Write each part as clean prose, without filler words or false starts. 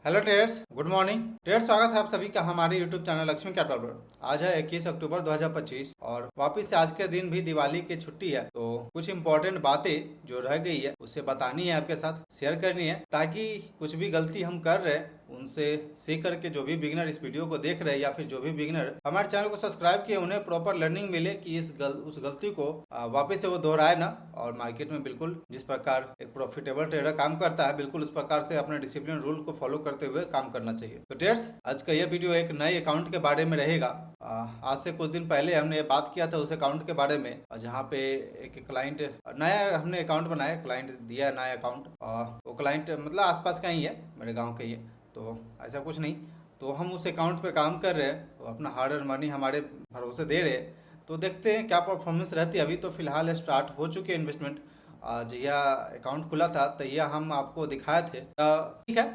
Hello traders, good morning traders. स्वागत है आप सभी का हमारे यूट्यूब चैनल लक्ष्मी कैपिटल पर। आज है 21 अक्टूबर 2025 और वापस से आज के दिन भी दिवाली की छुट्टी है, तो कुछ इंपॉर्टेंट बातें जो रह गई है उसे बतानी है, आपके साथ शेयर करनी है, ताकि कुछ भी गलती हम कर रहे हैं उनसे सीख करके जो भी बिगिनर इस वीडियो को देख रहे हैं या फिर जो भी बिगिनर हमारे चैनल को सब्सक्राइब किए उन्हें प्रॉपर लर्निंग मिले कि उस गलती को वापस से वो दोहराए ना, और मार्केट में बिल्कुल जिस प्रकार एक प्रॉफिटेबल ट्रेडर काम करता है बिल्कुल उस प्रकार से अपने डिसिप्लिन रूल को फॉलो करते हुए काम करना चाहिए। तो ट्रेडर्स, आज का यह वीडियो एक नए अकाउंट के बारे में रहेगा। आज से कुछ दिन पहले हमने बात किया था उस अकाउंट के बारे में, जहाँ पे एक क्लाइंट नया हमने अकाउंट बनाया, क्लाइंट दिया नया अकाउंट। वो क्लाइंट मतलब आसपास का ही है, मेरे गाँव का ही है, तो ऐसा कुछ नहीं। तो हम उस अकाउंट पे काम कर रहे हैं, तो अपना हार्ड अर्न मनी हमारे भरोसे दे रहे हैं। तो देखते हैं क्या परफॉर्मेंस रहती है। अभी तो फिलहाल स्टार्ट हो चुके हैं इन्वेस्टमेंट। जहिया अकाउंट खुला था तहिया हम आपको दिखाए थे। ठीक है,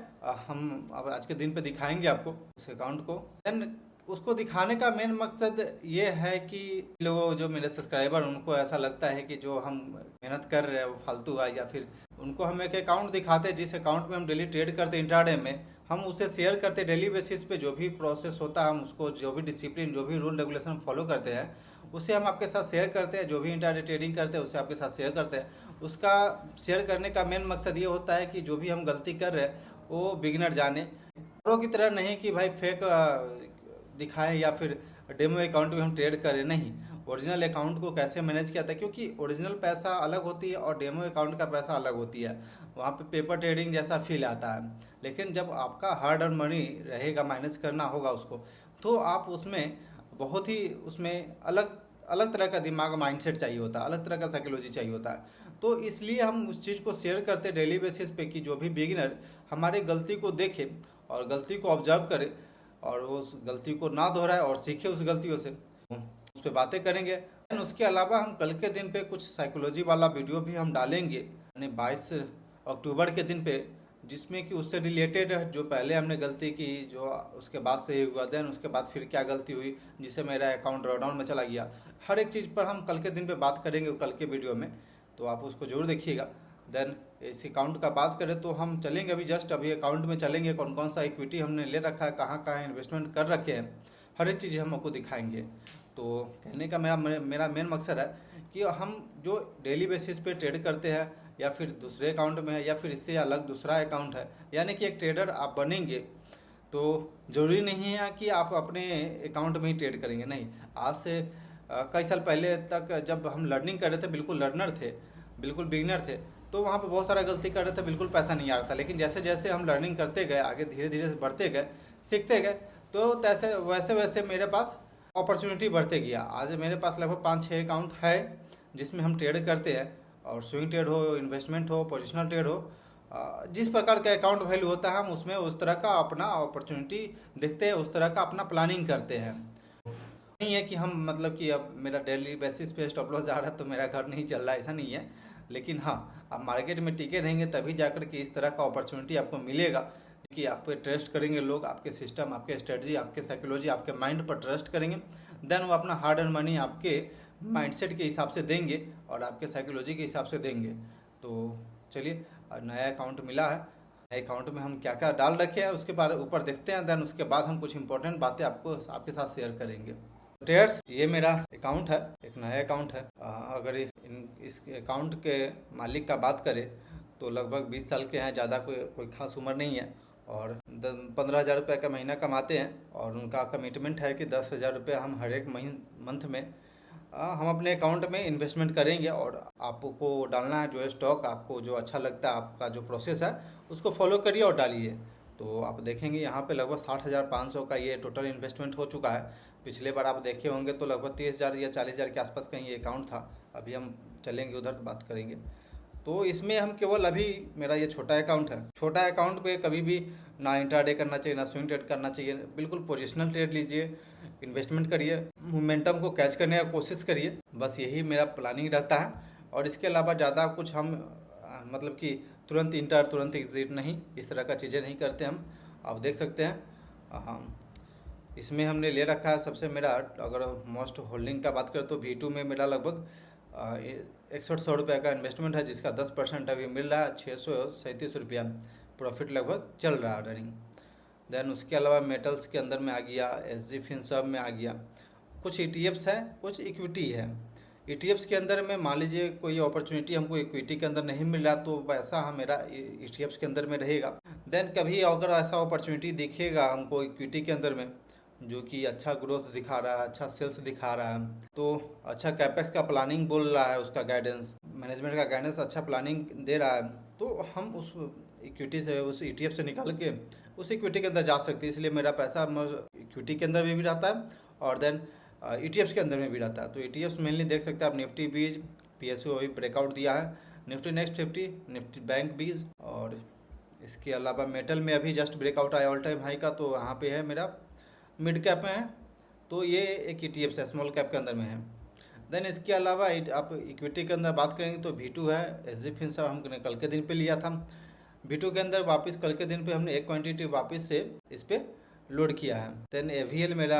हम अब आज के दिन पे दिखाएंगे आपको उस अकाउंट को। देन उसको दिखाने का मेन मकसद ये है कि लोग जो मेरे सब्सक्राइबर उनको ऐसा लगता है कि जो हम मेहनत कर रहे हैं वो फालतू है, या फिर उनको हम एक अकाउंट दिखाते हैं जिस अकाउंट में हम डेली ट्रेड करते हैं इंट्राडे में, हम उसे शेयर करते हैं डेली बेसिस पे। जो भी प्रोसेस होता है हम उसको, जो भी डिसिप्लिन, जो भी रूल रेगुलेशन फॉलो करते हैं उसे हम आपके साथ शेयर करते हैं। जो भी इंट्राडे ट्रेडिंग करते हैं उसे आपके साथ शेयर करते हैं। उसका शेयर करने का मेन मकसद ये होता है कि जो भी हम गलती कर रहे हैं वो बिगिनर जाने, औरों की तरह नहीं कि भाई फेक दिखाएं या फिर डेमो अकाउंट में हम ट्रेड करें। नहीं, ओरिजिनल अकाउंट को कैसे मैनेज किया था, क्योंकि ओरिजिनल पैसा अलग होती है और डेमो अकाउंट का पैसा अलग होती है। वहाँ पे पेपर ट्रेडिंग जैसा फील आता है, लेकिन जब आपका हार्ड अर्न मनी रहेगा, मैनेज करना होगा उसको, तो आप उसमें बहुत ही उसमें अलग अलग तरह का दिमाग, माइंडसेट चाहिए होता है, अलग तरह का साइकोलॉजी चाहिए होता है। तो इसलिए हम उस चीज़ को शेयर करते डेली बेसिस पे कि जो भी बिगिनर हमारी गलती को देखे और गलती को ऑब्जर्व करे और वो उस गलती को ना दोहराए और सीखे उस गलतियों से, उस पर बातें करेंगे। उसके अलावा हम कल के दिन पे कुछ साइकोलॉजी वाला वीडियो भी हम डालेंगे, यानी 22 अक्टूबर के दिन पे, जिसमें कि उससे रिलेटेड जो पहले हमने गलती की, जो उसके बाद से हुआ, देन उसके बाद फिर क्या गलती हुई जिससे मेरा अकाउंट ड्रॉडाउन में चला गया। हर एक चीज़ पर हम कल के दिन पे बात करेंगे कल के वीडियो में, तो आप उसको जरूर देखिएगा। देन इस अकाउंट का बात करें तो हम चलेंगे अभी अकाउंट में चलेंगे, कौन कौन सा इक्विटी हमने ले रखा है, कहाँ कहाँ इन्वेस्टमेंट कर रखे हैं, हर एक चीज़ हम आपको दिखाएंगे। तो कहने का मेरा मेन मकसद है कि हम जो डेली बेसिस पे ट्रेड करते हैं या फिर दूसरे अकाउंट में है या फिर इससे अलग दूसरा अकाउंट है, यानी कि एक ट्रेडर आप बनेंगे तो ज़रूरी नहीं है कि आप अपने अकाउंट में ही ट्रेड करेंगे। नहीं, आज से कई साल पहले तक जब हम लर्निंग कर रहे थे, बिल्कुल लर्नर थे, बिल्कुल बिगिनर थे, तो वहाँ पे बहुत सारा गलती कर रहे थे, बिल्कुल पैसा नहीं आ रहा था। लेकिन जैसे जैसे हम लर्निंग करते गए, आगे धीरे धीरे बढ़ते गए, सीखते गए, तो तैसे वैसे वैसे मेरे पास अपॉर्चुनिटी बढ़ते गया। आज मेरे पास लगभग 5-6 अकाउंट है जिसमें हम ट्रेड करते हैं, और स्विंग ट्रेड हो, इन्वेस्टमेंट हो, पोजिशनल ट्रेड हो, जिस प्रकार का अकाउंट वैल्यू होता है हम उसमें उस तरह का अपना अपॉर्चुनिटी देखते हैं, उस तरह का अपना प्लानिंग करते हैं। नहीं है कि हम मतलब कि अब मेरा डेली बेसिस पे स्टॉप लॉस जा रहा है तो मेरा घर नहीं चल रहा है, ऐसा नहीं है। लेकिन हाँ, आप मार्केट में टिके रहेंगे तभी जाकर के इस तरह का अपॉर्चुनिटी आपको मिलेगा कि आप पे ट्रस्ट करेंगे लोग, आपके सिस्टम, आपके स्ट्रेटजी, आपके साइकोलॉजी, आपके माइंड पर ट्रस्ट करेंगे। देन वो अपना हार्ड अर्न मनी आपके माइंडसेट के हिसाब से देंगे और आपके साइकोलॉजी के हिसाब से देंगे। तो चलिए, नया अकाउंट मिला है, नए अकाउंट में हम क्या क्या डाल रखे हैं उसके बारे ऊपर देखते हैं। देन उसके बाद हम कुछ इंपॉर्टेंट बातें आपके साथ शेयर करेंगे। ट्रेडर्स, ये मेरा अकाउंट है, एक नया अकाउंट है। अगर इस अकाउंट के मालिक का बात करें तो लगभग 20 साल के हैं, ज़्यादा कोई खास उम्र नहीं है, और 15,000 रुपये का महीना कमाते हैं, और उनका कमिटमेंट है कि 10,000 रुपये हम हर एक मंथ में हम अपने अकाउंट में इन्वेस्टमेंट करेंगे। और आपको डालना है जो स्टॉक आपको जो अच्छा लगता है, आपका जो प्रोसेस है उसको फॉलो करिए और डालिए। तो आप देखेंगे यहाँ पे लगभग 60,500 का ये टोटल इन्वेस्टमेंट हो चुका है। पिछले बार आप देखे होंगे तो लगभग 30,000 या 40,000 के आसपास कहीं ये अकाउंट था। अभी हम चलेंगे उधर बात करेंगे। तो इसमें हम केवल अभी मेरा ये छोटा अकाउंट है, छोटा अकाउंट पे कभी भी ना इंट्राडे करना चाहिए, ना स्विंग ट्रेड करना चाहिए, बिल्कुल पोजिशनल ट्रेड लीजिए, इन्वेस्टमेंट करिए, मोमेंटम को कैच करने का कोशिश करिए। बस यही मेरा प्लानिंग रहता है, और इसके अलावा ज़्यादा कुछ हम मतलब कि तुरंत इंटर तुरंत एग्जिट नहीं, इस तरह का चीज़ें नहीं करते हम। आप देख सकते हैं इसमें हमने ले रखा है सबसे मेरा, अगर मोस्ट होल्डिंग का बात करें तो V2 में मेरा लगभग 6100 रुपये का इन्वेस्टमेंट है, जिसका 10% अभी मिल रहा है, 637 रुपया प्रॉफिट लगभग चल रहा है रनिंग। देन उसके अलावा मेटल्स के अंदर में आ गया, एसजी फिनसर्व में आ गया। कुछ ईटीएफ्स है, कुछ इक्विटी है। ईटीएफ्स के अंदर में मान लीजिए कोई अपॉर्चुनिटी हमको इक्विटी के अंदर नहीं मिल रहा तो वैसा हम मेरा ईटीएफ्स के अंदर में रहेगा। देन कभी अगर ऐसा अपॉर्चुनिटी दिखेगा हमको इक्विटी के अंदर में जो कि अच्छा ग्रोथ दिखा रहा है, अच्छा सेल्स दिखा रहा है, तो अच्छा कैपेक्स का प्लानिंग बोल रहा है, उसका गाइडेंस मैनेजमेंट का गाइडेंस अच्छा प्लानिंग दे रहा है, तो हम उस इक्विटी से, उस ईटीएफ से निकाल के उस इक्विटी के अंदर जा सकते हैं। इसलिए मेरा पैसा इक्विटी के अंदर भी रहता है और देन ईटीएफ्स के अंदर में भी रहता है। तो ईटीएफ्स मेनली देख सकते हैं आप, निफ्टी बीज, पीएसयू अभी ब्रेकआउट दिया है, निफ्टी नेक्स्ट 50, निफ्टी बैंक बीज, और इसके अलावा मेटल में अभी जस्ट ब्रेकआउट आया ऑल टाइम हाई का, तो यहाँ पे है मेरा मिड कैप में है, तो ये एक ईटीएफ है, स्मॉल कैप के अंदर में है। देन इसके अलावा आप इक्विटी के अंदर बात करेंगे तो V2 है, एसजी फिनसर्व हमने कल के दिन पे लिया था। V2 के अंदर वापस कल के दिन पे हमने एक क्वांटिटी वापस से इस पर लोड किया है। देन AVL मेरा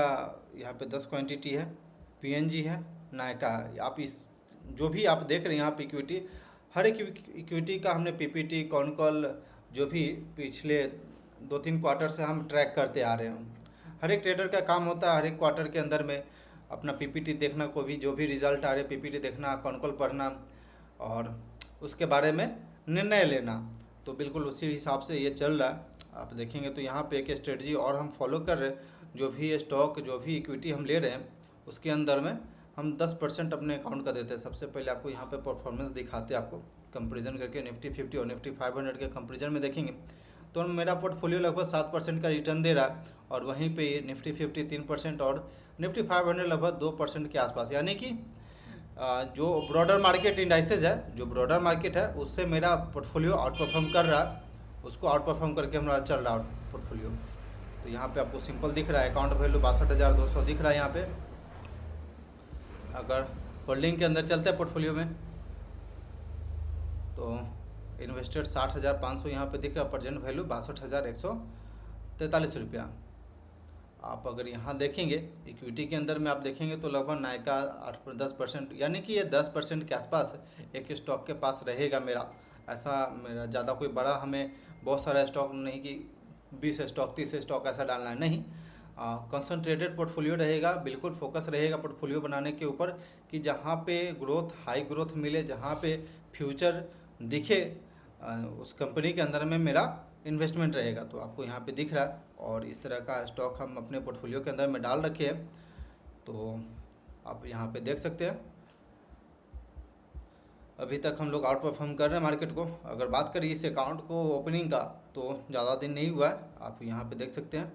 यहाँ पे 10 क्वांटिटी है, PNG है, नायका है। आप इस जो भी आप देख रहे हैं यहाँ पे इक्विटी, हर एक इक्विटी का हमने PPT कॉन कॉल जो भी पिछले 2-3 क्वार्टर से हम ट्रैक करते आ रहे हैं। हर एक ट्रेडर का काम होता है हर एक क्वार्टर के अंदर में अपना PPT देखना, कोई भी जो भी रिजल्ट आ रहे PPT देखना, कॉन कॉल पढ़ना और उसके बारे में निर्णय लेना। तो बिल्कुल उसी हिसाब से ये चल रहा है। आप देखेंगे तो यहाँ पे एक स्ट्रेटजी और हम फॉलो कर रहे हैं। जो भी स्टॉक, जो भी इक्विटी हम ले रहे हैं उसके अंदर में हम 10% अपने अकाउंट का देते हैं। सबसे पहले आपको यहाँ पे परफॉर्मेंस दिखाते हैं, आपको कंपेरिजन करके निफ्टी 50 और निफ्टी 500 के कंपेरिजन में देखेंगे तो मेरा पोर्टफोलियो लगभग 7% का रिटर्न दे रहा है, और वहीं पे निफ्टी 50 3% और निफ्टी 500 लगभग 2% के आसपास। यानी कि जो ब्रॉडर मार्केट इंडाइसेज है, जो ब्रॉडर मार्केट है उससे मेरा पोर्टफोलियो आउट परफॉर्म कर रहा है, उसको आउट परफॉर्म करके हमारा चल रहा है पोर्टफोलियो। तो यहाँ पे आपको सिंपल दिख रहा है, अकाउंट वैल्यू 62,200 दिख रहा है यहाँ पे। अगर होल्डिंग के अंदर चलते हैं पोर्टफोलियो में तो इन्वेस्टेड 60,500 यहाँ पे दिख रहा है, प्रेजेंट वैल्यू 62,143 रुपया। आप अगर यहाँ देखेंगे इक्विटी के अंदर में आप देखेंगे तो लगभग नायका 8-10%, यानी कि ये 10% के आसपास एक स्टॉक के पास रहेगा मेरा। ऐसा मेरा ज़्यादा कोई बड़ा हमें बहुत सारा स्टॉक नहीं कि 20 स्टॉक 30 स्टॉक ऐसा डालना है, नहीं। कंसंट्रेटेड पोर्टफोलियो रहेगा, बिल्कुल फोकस रहेगा पोर्टफोलियो बनाने के ऊपर कि जहाँ पे ग्रोथ, हाई ग्रोथ मिले, जहाँ पे फ्यूचर दिखे, उस कंपनी के अंदर में मेरा इन्वेस्टमेंट रहेगा। तो आपको यहाँ पे दिख रहा है, और इस तरह का स्टॉक हम अपने पोर्टफोलियो के अंदर में डाल रखे हैं। तो आप यहाँ पे देख सकते हैं अभी तक हम लोग आउट परफॉर्म कर रहे हैं मार्केट को। अगर बात करें इस अकाउंट को ओपनिंग का तो ज़्यादा दिन नहीं हुआ है, आप यहाँ पे देख सकते हैं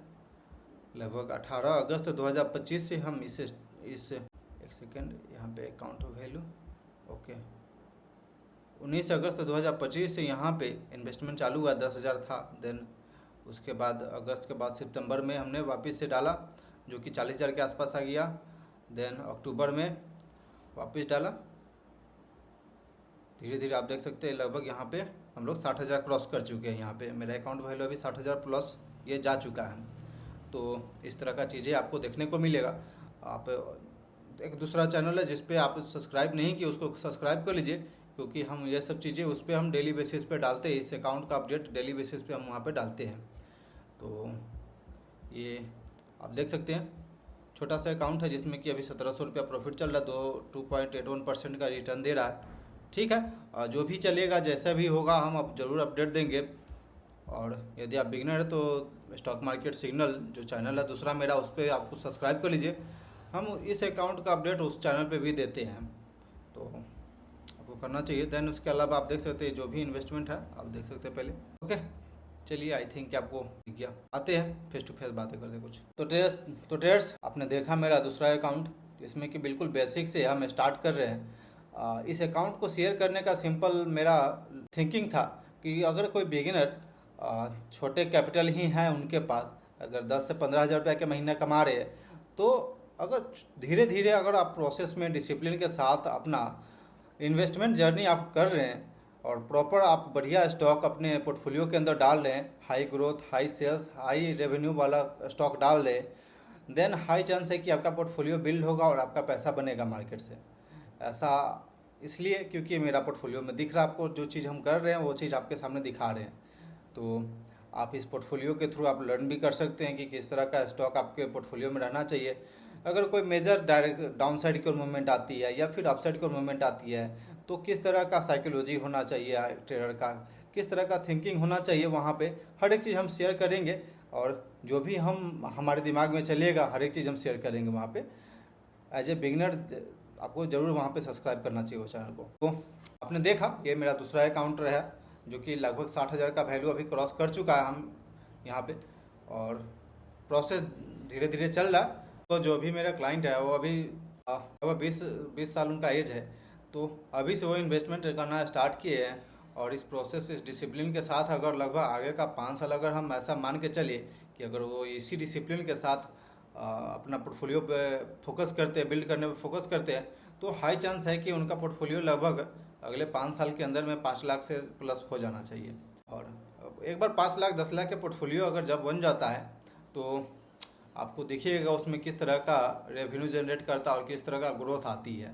लगभग 18 अगस्त 2025 से हम इस एक सेकेंड यहाँ पे अकाउंट वैल्यू ओके 19 अगस्त 2025 से यहाँ पे इन्वेस्टमेंट चालू हुआ, 10,000 था। देन उसके बाद अगस्त के बाद सितंबर में हमने वापस से डाला जो कि 40,000 के आसपास आ गया। देन अक्टूबर में वापस डाला, धीरे धीरे आप देख सकते हैं लगभग यहाँ पे हम लोग 60,000 क्रॉस कर चुके हैं। यहाँ पे मेरा अकाउंट वैल्यू अभी 60,000 प्लस ये जा चुका है। तो इस तरह का चीज़ें आपको देखने को मिलेगा। आप एक दूसरा चैनल है जिस पे आप सब्सक्राइब नहीं किए उसको सब्सक्राइब कर लीजिए, क्योंकि हम ये सब चीज़ें उस पर हम डेली बेसिस पे डालते हैं। इस अकाउंट का अपडेट डेली बेसिस पे हम वहाँ पे डालते हैं। तो ये आप देख सकते हैं छोटा सा अकाउंट है जिसमें कि अभी 1,700 रुपया प्रॉफिट चल रहा है, 2.81% का रिटर्न दे रहा है। ठीक है, जो भी चलेगा जैसा भी होगा हम अब ज़रूर अपडेट देंगे। और यदि आप बिगनर है तो स्टॉक मार्केट सिग्नल जो चैनल है दूसरा मेरा, उस पर आपको सब्सक्राइब कर लीजिए। हम इस अकाउंट का अपडेट उस चैनल पे भी देते हैं, तो आपको करना चाहिए। देन उसके अलावा आप देख सकते हैं जो भी इन्वेस्टमेंट है आप देख सकते हैं पहले। ओके, चलिए आई थिंक कि आपको दिख गया। आते हैं फेस टू फेस बातें करते कुछ। तो ट्रेडर्स आपने देखा मेरा दूसरा अकाउंट, इसमें कि बिल्कुल बेसिक से हम स्टार्ट कर रहे हैं। इस अकाउंट को शेयर करने का सिंपल मेरा थिंकिंग था कि अगर कोई बिगिनर छोटे कैपिटल ही हैं उनके पास, अगर 10 से 15,000 रुपये के महीना कमा रहे हैं, तो अगर धीरे धीरे अगर आप प्रोसेस में डिसिप्लिन के साथ अपना इन्वेस्टमेंट जर्नी आप कर रहे हैं और प्रॉपर आप बढ़िया स्टॉक अपने पोर्टफोलियो के अंदर डाल रहे हैं, high growth, high sales, high revenue वाला स्टॉक डाल रहे हैं, देन हाई चांस है कि आपका पोर्टफोलियो बिल्ड होगा और आपका पैसा बनेगा मार्केट से। ऐसा इसलिए क्योंकि मेरा पोर्टफोलियो में दिख रहा है आपको, जो चीज़ हम कर रहे हैं वो चीज़ आपके सामने दिखा रहे हैं। तो आप इस पोर्टफोलियो के थ्रू आप लर्न भी कर सकते हैं कि किस तरह का स्टॉक आपके पोर्टफोलियो में रहना चाहिए। अगर कोई मेजर डायरेक्ट डाउन साइड की ओर मूवमेंट आती है या फिर अपसाइड की ओर मूवमेंट आती है तो किस तरह का साइकोलॉजी होना चाहिए ट्रेडर का, किस तरह का थिंकिंग होना चाहिए, वहाँ पे हर एक चीज़ हम शेयर करेंगे। और जो भी हम हमारे दिमाग में चलेगा हर एक चीज़ हम शेयर करेंगे वहाँ पे। एज ए बिगनर आपको ज़रूर वहाँ पे सब्सक्राइब करना चाहिए वो चैनल को। तो आपने देखा ये मेरा दूसरा अकाउंट है जो कि लगभग 60,000 का वैल्यू अभी क्रॉस कर चुका है हम यहाँ पे, और प्रोसेस धीरे धीरे चल रहा है। तो जो भी मेरा क्लाइंट है वो अभी 20 साल उनका एज है, तो अभी से वो इन्वेस्टमेंट करना स्टार्ट किए हैं। और इस प्रोसेस इस डिसिप्लिन के साथ अगर लगभग आगे का 5 साल अगर हम ऐसा मान के चलिए कि अगर वो इसी डिसिप्लिन के साथ अपना पोर्टफोलियो पे फोकस करते हैं, बिल्ड करने पे फोकस करते हैं, तो हाई चांस है कि उनका पोर्टफोलियो लगभग अगले 5 साल के अंदर में 5 लाख से प्लस हो जाना चाहिए। और एक बार 5 लाख 10 लाख के पोर्टफोलियो अगर जब बन जाता है तो आपको देखिएगा उसमें किस तरह का रेवेन्यू जनरेट करता है और किस तरह का ग्रोथ आती है।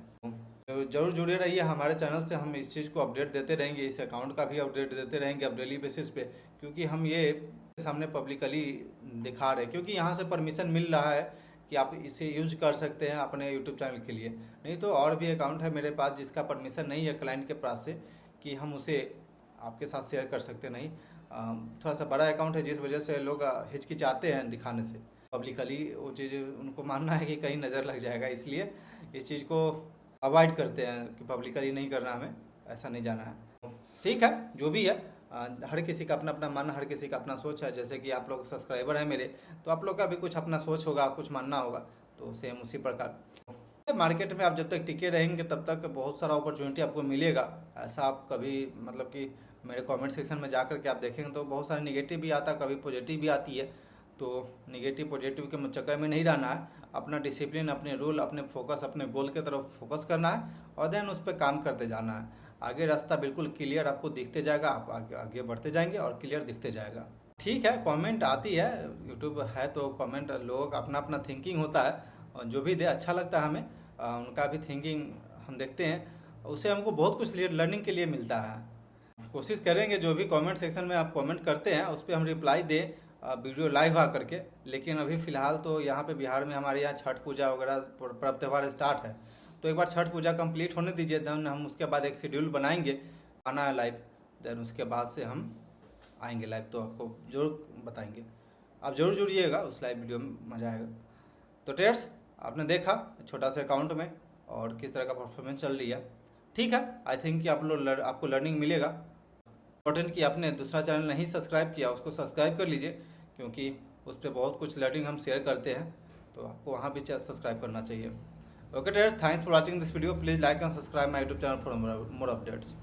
तो जरूर जुड़े रहिए हमारे चैनल से, हम इस चीज़ को अपडेट देते रहेंगे, इस अकाउंट का भी अपडेट देते रहेंगे अब डेली बेसिस पे, क्योंकि हम ये सामने पब्लिकली दिखा रहे हैं, क्योंकि यहाँ से परमिशन मिल रहा है कि आप इसे यूज कर सकते हैं अपने यूट्यूब चैनल के लिए। नहीं तो और भी अकाउंट है मेरे पास जिसका परमिशन नहीं है क्लाइंट के पास से कि हम उसे आपके साथ शेयर कर सकते नहीं। थोड़ा सा बड़ा अकाउंट है जिस वजह से लोग हिचकिचाते हैं दिखाने से पब्लिकली, वो चीज़ उनको मानना है कि कहीं नज़र लग जाएगा, इसलिए इस चीज़ को अवॉइड करते हैं कि पब्लिकली नहीं करना, हमें ऐसा नहीं जाना है। ठीक है, जो भी है हर किसी का अपना अपना मन, हर किसी का अपना सोच है। जैसे कि आप लोग सब्सक्राइबर हैं मेरे, तो आप लोग का भी कुछ अपना सोच होगा, कुछ मानना होगा, तो सेम उसी प्रकार मार्केट में आप जब तक टिके रहेंगे तब तक बहुत सारा अपॉर्चुनिटी आपको मिलेगा। ऐसा आप कभी मतलब कि मेरे कमेंट सेक्शन में जा कर के आप देखेंगे तो बहुत सारे निगेटिव भी आता है, कभी पॉजिटिव भी आती है। तो निगेटिव पॉजिटिव के चक्कर में नहीं रहना है, अपना डिसिप्लिन, अपने रूल, अपने फोकस, अपने गोल के तरफ फोकस करना है और देन उस पर काम करते जाना है। आगे रास्ता बिल्कुल क्लियर आपको दिखते जाएगा, आप आगे बढ़ते जाएंगे और क्लियर दिखते जाएगा। ठीक है, कमेंट आती है, यूट्यूब है तो कमेंट, लोग अपना अपना थिंकिंग होता है और जो भी दे अच्छा लगता है हमें, उनका भी थिंकिंग हम देखते हैं, उससे हमको बहुत कुछ लर्निंग के लिए मिलता है। कोशिश करेंगे जो भी कमेंट सेक्शन में आप कमेंट करते हैं उस पर हम रिप्लाई दें वीडियो लाइव आ करके। लेकिन अभी फ़िलहाल तो यहाँ पे बिहार में हमारे यहाँ छठ पूजा वगैरह पर्व त्यौहार स्टार्ट है, तो एक बार छठ पूजा कंप्लीट होने दीजिए, देन हम उसके बाद एक शेड्यूल बनाएंगे आना है लाइव, देन उसके बाद से हम आएंगे लाइव, तो आपको जरूर बताएंगे। आप जरूर जुड़िएगा, उस लाइव वीडियो में मज़ा आएगा। तो ट्रेडर्स, आपने देखा छोटा सा अकाउंट में और किस तरह का परफॉर्मेंस चल रही है। ठीक है, आई थिंक कि आपको लर्निंग मिलेगा। इम्पोर्टेंट कि आपने दूसरा चैनल नहीं सब्सक्राइब किया उसको सब्सक्राइब कर लीजिए, क्योंकि उस पर बहुत कुछ लर्निंग हम शेयर करते हैं, तो आपको वहाँ भी सब्सक्राइब करना चाहिए। Okay traders, thanks for watching this video. Please like and subscribe my YouTube channel for more updates.